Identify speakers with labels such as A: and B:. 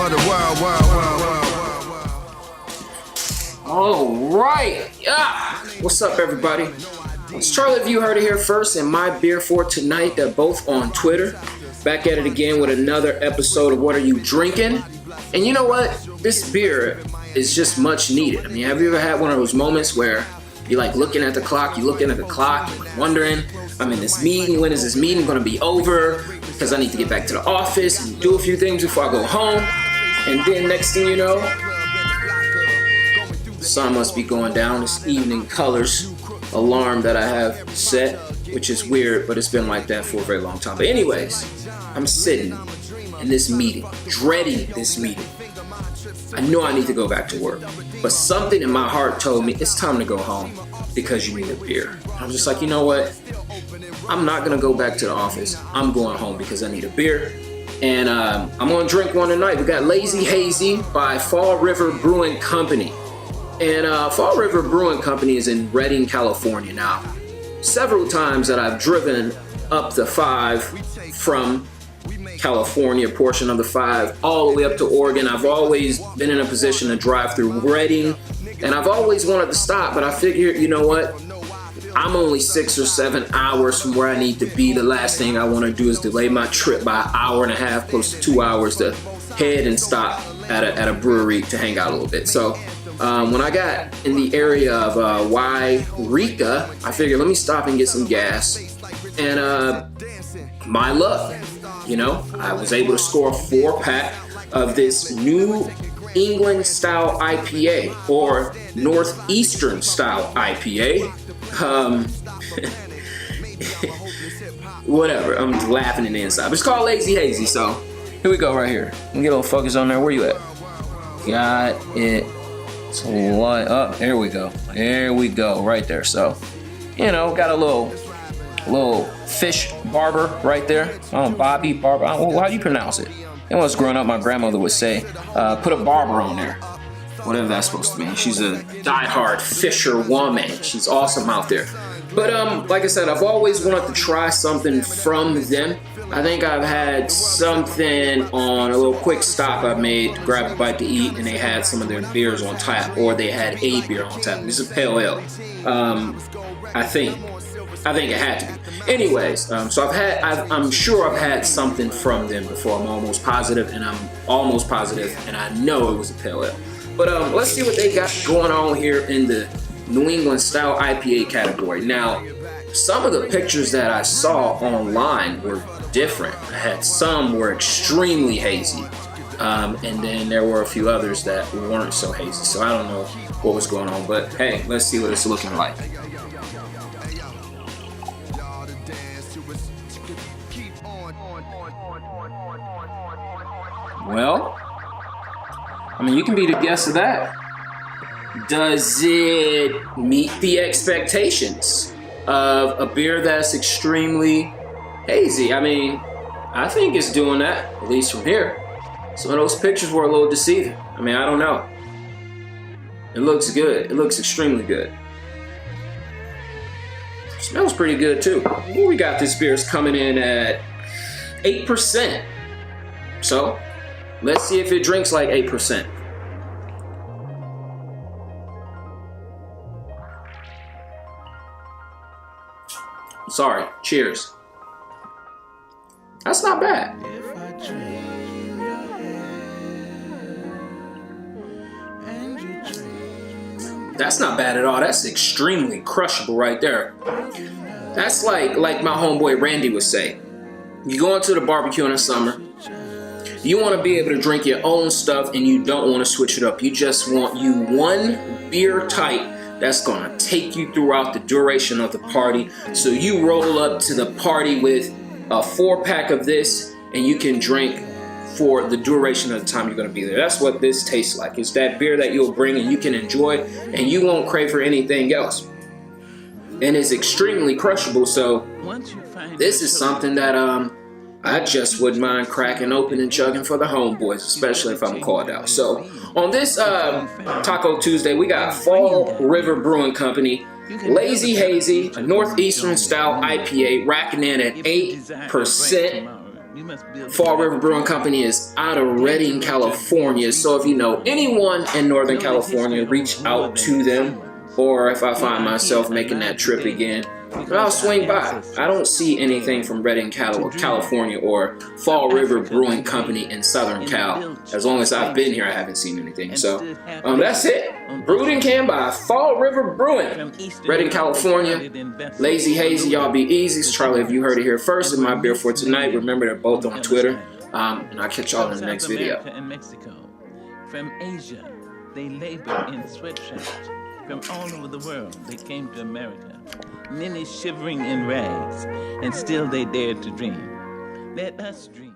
A: for the world, world, world, world.
B: All right, yeah. What's up, everybody? It's Charlie. If you heard it here first, and my beer for tonight. They're both on Twitter. Back at it again with another episode of What Are You Drinking? And you know what? This beer is just much needed. I mean, have you ever had one of those moments where you're like looking at the clock, you're wondering, I'm in this meeting, when is this meeting going to be over? Because I need to get back to the office and do a few things before I go home. And then next thing you know, the sun must be going down. This evening colors alarm that I have set, which is weird, but it's been like that for a very long time. But anyways, I'm sitting in this meeting, dreading this meeting. I know I need to go back to work, but something in my heart told me it's time to go home because you need a beer. I'm just like, you know what? I'm not gonna go back to the office. I'm going home because I need a beer. And I'm gonna drink one tonight. We got Lazy Hazy by Fall River Brewing Company. And Fall River Brewing Company is in Redding, California. Now, several times that I've driven up the 5 from California, portion of the 5, all the way up to Oregon, I've always been in a position to drive through Redding, and I've always wanted to stop, but I figured, you know what? I'm only 6 or 7 hours from where I need to be. The last thing I want to do is delay my trip by an hour and a half, close to 2 hours to head and stop at a brewery to hang out a little bit. So when I got in the area of Wairika, I figured let me stop and get some gas. And my luck, you know, I was able to score a 4-pack of this New England style IPA, or Northeastern style IPA. Whatever, I'm laughing in the inside. But it's called Lazy Hazy, so here we go right here. Let me get a little focus on there. Where you at? Got it. So line up. There we go. There we go. Right there. So, you know, got a little fish barber right there. Bobby Barber. How do you pronounce it? When I was growing up, my grandmother would say, put a barber on there. Whatever that's supposed to mean. She's a diehard fisher woman. She's awesome out there. But like I said, I've always wanted to try something from them. I think I've had something on a little quick stop I made to grab a bite to eat, and they had some of their beers on tap, or they had a beer on tap. This is a pale ale. I think it had to be. Anyways, so I'm sure I've had something from them before. I'm almost positive, and I know it was a pale ale. But let's see what they got going on here in the New England style IPA category. Now, some of the pictures that I saw online were different. I had some were extremely hazy, and then there were a few others that weren't so hazy. So I don't know what was going on, but hey, let's see what it's looking like. Well, I mean, you can be the guest of that. Does it meet the expectations of a beer that's extremely hazy? I mean, I think it's doing that, at least from here. Some of those pictures were a little deceiving. I mean, I don't know. It looks good. It looks extremely good. It smells pretty good, too. What we got, this beer is coming in at 8%. So, let's see if it drinks like 8%. Sorry, cheers. That's not bad. That's not bad at all. That's extremely crushable right there. That's like my homeboy Randy would say. You go into the barbecue in the summer, you want to be able to drink your own stuff, and you don't want to switch it up. You just want one beer type that's going to take you throughout the duration of the party. So you roll up to the party with a 4-pack of this, and you can drink for the duration of the time you're going to be there. That's what this tastes like. It's that beer that you'll bring and you can enjoy, and you won't crave for anything else. And it's extremely crushable. So this is something that I just wouldn't mind cracking open and chugging for the homeboys, especially if I'm called out. So on this Taco Tuesday, we got Fall River Brewing Company, Lazy Hazy, a Northeastern style IPA, racking in at 8%. Fall River Brewing Company is out of Redding, California. So if you know anyone in Northern California, reach out to them. Or if I find myself making that trip again, I'll swing by. I don't see anything from Redding, California or Fall River Brewing Company in Southern Cal. As long as I've been here, I haven't seen anything. So that's it. Brewed and canned by Fall River Brewing, Redding, California. Lazy Hazy, y'all be easy. So Charlie, if you heard it here first, in my beer for tonight. Remember, they're both on Twitter. And I'll catch y'all in the next video.
C: From Asia, they labored in sweatshops. From all over the world, they came to America. Many shivering in rags, and still they dared to dream. Let us dream.